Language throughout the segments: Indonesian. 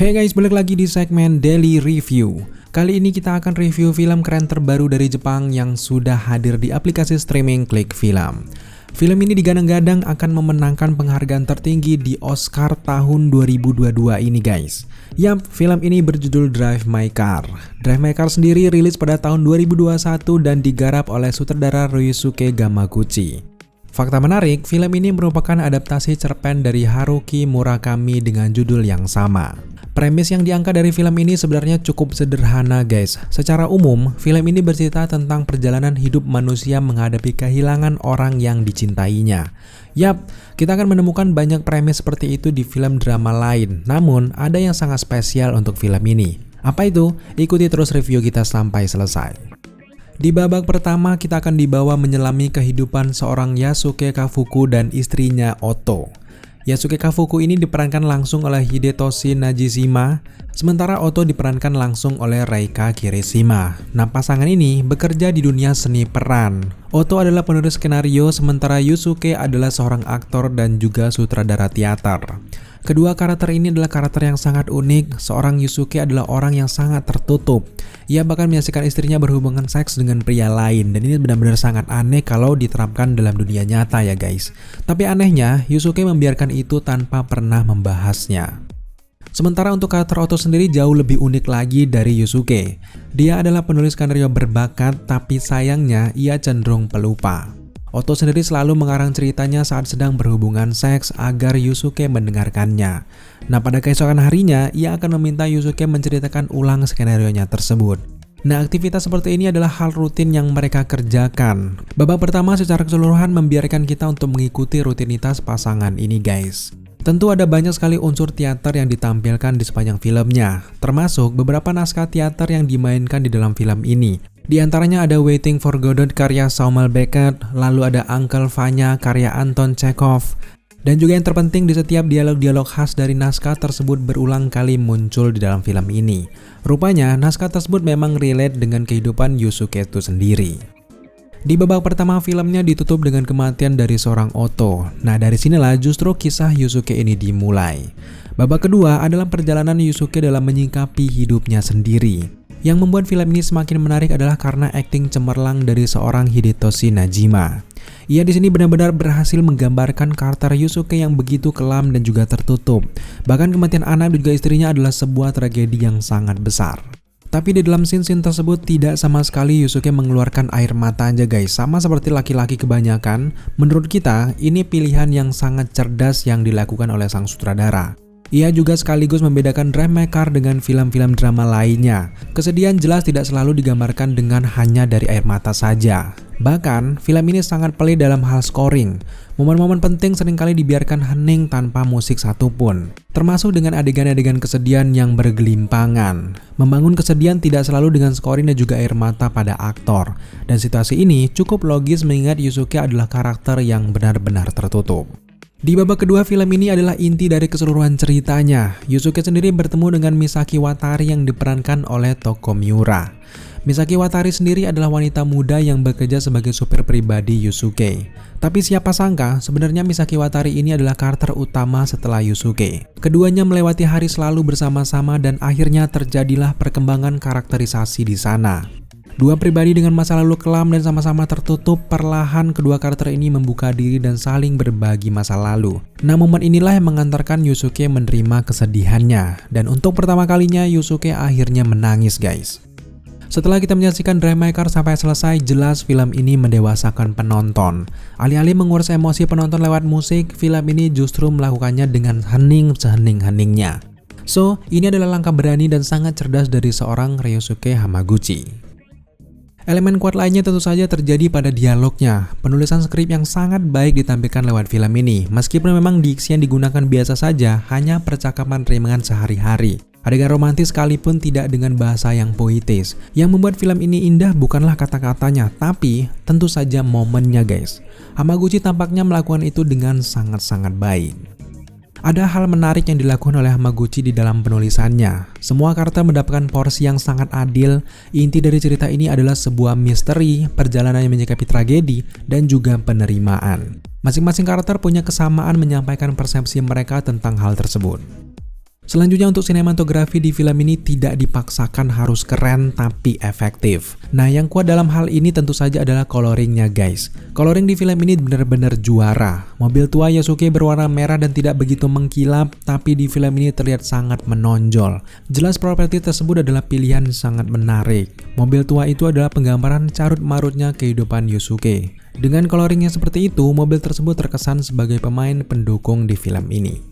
Hey guys, balik lagi di segmen Daily Review. Kali ini kita akan review film keren terbaru dari Jepang yang sudah hadir di aplikasi streaming Klik Film. Film ini digadang-gadang akan memenangkan penghargaan tertinggi di Oscar tahun 2022 ini guys. Yap, film ini berjudul Drive My Car. Drive My Car sendiri rilis pada tahun 2021 dan digarap oleh sutradara Ryusuke Hamaguchi. Fakta menarik, film ini merupakan adaptasi cerpen dari Haruki Murakami dengan judul yang sama. Premis yang diangkat dari film ini sebenarnya cukup sederhana guys. Secara umum, film ini bercerita tentang perjalanan hidup manusia menghadapi kehilangan orang yang dicintainya. Yap, kita akan menemukan banyak premis seperti itu di film drama lain. Namun, ada yang sangat spesial untuk film ini. Apa itu? Ikuti terus review kita sampai selesai. Di babak pertama, kita akan dibawa menyelami kehidupan seorang Yasuke Kafuku dan istrinya Oto. Yasuke Kafuku ini diperankan langsung oleh Hidetoshi Najishima, sementara Oto diperankan langsung oleh Reika Kirishima. Nah, pasangan ini bekerja di dunia seni peran. Oto adalah penulis skenario, sementara Yusuke adalah seorang aktor dan juga sutradara teater. Kedua karakter ini adalah karakter yang sangat unik. Seorang Yusuke adalah orang yang sangat tertutup. Ia bahkan menyaksikan istrinya berhubungan seks dengan pria lain, dan ini benar-benar sangat aneh kalau diterapkan dalam dunia nyata ya guys. Tapi anehnya, Yusuke membiarkan itu tanpa pernah membahasnya. Sementara untuk karakter Oto sendiri jauh lebih unik lagi dari Yusuke. Dia adalah penulis skenario berbakat, tapi sayangnya ia cenderung pelupa. Oto sendiri selalu mengarang ceritanya saat sedang berhubungan seks agar Yusuke mendengarkannya. Nah, pada keesokan harinya, ia akan meminta Yusuke menceritakan ulang skenarionya tersebut. Nah, aktivitas seperti ini adalah hal rutin yang mereka kerjakan. Babak pertama secara keseluruhan membiarkan kita untuk mengikuti rutinitas pasangan ini guys. Tentu ada banyak sekali unsur teater yang ditampilkan di sepanjang filmnya, termasuk beberapa naskah teater yang dimainkan di dalam film ini. Di antaranya ada Waiting for Godot karya Samuel Beckett, lalu ada Uncle Vanya karya Anton Chekhov. Dan juga yang terpenting, di setiap dialog-dialog khas dari naskah tersebut berulang kali muncul di dalam film ini. Rupanya naskah tersebut memang relate dengan kehidupan Yusuke itu sendiri. Di babak pertama filmnya ditutup dengan kematian dari seorang Oto. Nah, dari sinilah justru kisah Yusuke ini dimulai. Babak kedua adalah perjalanan Yusuke dalam menyikapi hidupnya sendiri. Yang membuat film ini semakin menarik adalah karena akting cemerlang dari seorang Hidetoshi Najima. Ia di sini benar-benar berhasil menggambarkan karakter Yusuke yang begitu kelam dan juga tertutup. Bahkan kematian anak dan juga istrinya adalah sebuah tragedi yang sangat besar. Tapi di dalam scene tersebut tidak sama sekali Yusuke mengeluarkan air mata aja guys. Sama seperti laki-laki kebanyakan, menurut kita ini pilihan yang sangat cerdas yang dilakukan oleh sang sutradara. Ia juga sekaligus membedakan Drive My Car dengan film-film drama lainnya. Kesedihan jelas tidak selalu digambarkan dengan hanya dari air mata saja. Bahkan, film ini sangat pelit dalam hal scoring. Momen-momen penting seringkali dibiarkan hening tanpa musik satupun. Termasuk dengan adegan-adegan kesedihan yang bergelimpangan. Membangun kesedihan tidak selalu dengan scoring dan juga air mata pada aktor. Dan situasi ini cukup logis mengingat Yusuke adalah karakter yang benar-benar tertutup. Di babak kedua film ini adalah inti dari keseluruhan ceritanya. Yusuke sendiri bertemu dengan Misaki Watari yang diperankan oleh Toko Miura. Misaki Watari sendiri adalah wanita muda yang bekerja sebagai supir pribadi Yusuke. Tapi siapa sangka sebenarnya Misaki Watari ini adalah karakter utama setelah Yusuke. Keduanya melewati hari selalu bersama-sama dan akhirnya terjadilah perkembangan karakterisasi di sana. Dua pribadi dengan masa lalu kelam dan sama-sama tertutup, perlahan kedua karakter ini membuka diri dan saling berbagi masa lalu. Nah, momen inilah yang mengantarkan Yusuke menerima kesedihannya. Dan untuk pertama kalinya Yusuke akhirnya menangis guys. Setelah kita menyaksikan Drive My Car sampai selesai, jelas film ini mendewasakan penonton. Alih-alih mengurus emosi penonton lewat musik, film ini justru melakukannya dengan hening sehening-heningnya. So, ini adalah langkah berani dan sangat cerdas dari seorang Ryusuke Hamaguchi. Elemen kuat lainnya tentu saja terjadi pada dialognya. Penulisan skrip yang sangat baik ditampilkan lewat film ini. Meskipun memang diksi yang digunakan biasa saja, hanya percakapan ringan sehari-hari. Adegan romantis sekalipun tidak dengan bahasa yang puitis. Yang membuat film ini indah bukanlah kata-katanya, tapi tentu saja momennya guys. Hamaguchi tampaknya melakukan itu dengan sangat-sangat baik. Ada hal menarik yang dilakukan oleh Hamaguchi di dalam penulisannya. Semua karakter mendapatkan porsi yang sangat adil. Inti dari cerita ini adalah sebuah misteri, perjalanan yang menyikapi tragedi, dan juga penerimaan. Masing-masing karakter punya kesamaan menyampaikan persepsi mereka tentang hal tersebut. Selanjutnya untuk sinematografi di film ini tidak dipaksakan harus keren tapi efektif. Nah yang kuat dalam hal ini tentu saja adalah coloringnya guys. Coloring di film ini benar-benar juara. Mobil tua Yasuke berwarna merah dan tidak begitu mengkilap, tapi di film ini terlihat sangat menonjol. Jelas properti tersebut adalah pilihan sangat menarik. Mobil tua itu adalah penggambaran carut marutnya kehidupan Yosuke. Dengan coloringnya seperti itu, mobil tersebut terkesan sebagai pemain pendukung di film ini.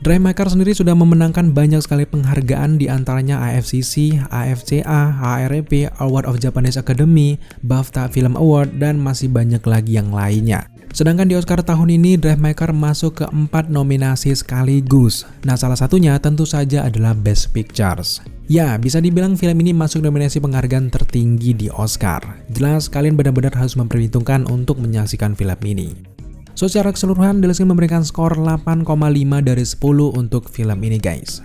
Drive My Car sendiri sudah memenangkan banyak sekali penghargaan di antaranya AFCC, AFCA, HREP, Award of Japanese Academy, BAFTA Film Award, dan masih banyak lagi yang lainnya. Sedangkan di Oscar tahun ini, Drive My Car masuk ke 4 nominasi sekaligus. Nah, salah satunya tentu saja adalah Best Pictures. Ya, bisa dibilang film ini masuk nominasi penghargaan tertinggi di Oscar. Jelas, kalian benar-benar harus memperhitungkan untuk menyaksikan film ini. So, secara keseluruhan, Deleskin memberikan skor 8,5 dari 10 untuk film ini guys.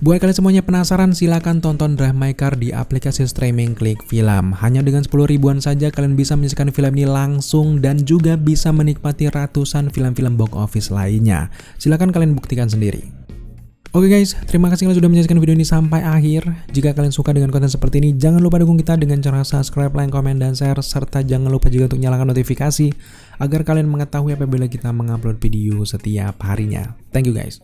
Buat kalian semuanya penasaran, silahkan tonton Drive My Car di aplikasi streaming Klik Film. Hanya dengan 10 ribuan saja kalian bisa menyaksikan film ini langsung dan juga bisa menikmati ratusan film-film box office lainnya. Silahkan kalian buktikan sendiri. Oke guys, terima kasih kalian sudah menyaksikan video ini sampai akhir. Jika kalian suka dengan konten seperti ini, jangan lupa dukung kita dengan cara subscribe, like, komen, dan share. Serta jangan lupa juga untuk nyalakan notifikasi agar kalian mengetahui apabila kita mengupload video setiap harinya. Thank you guys.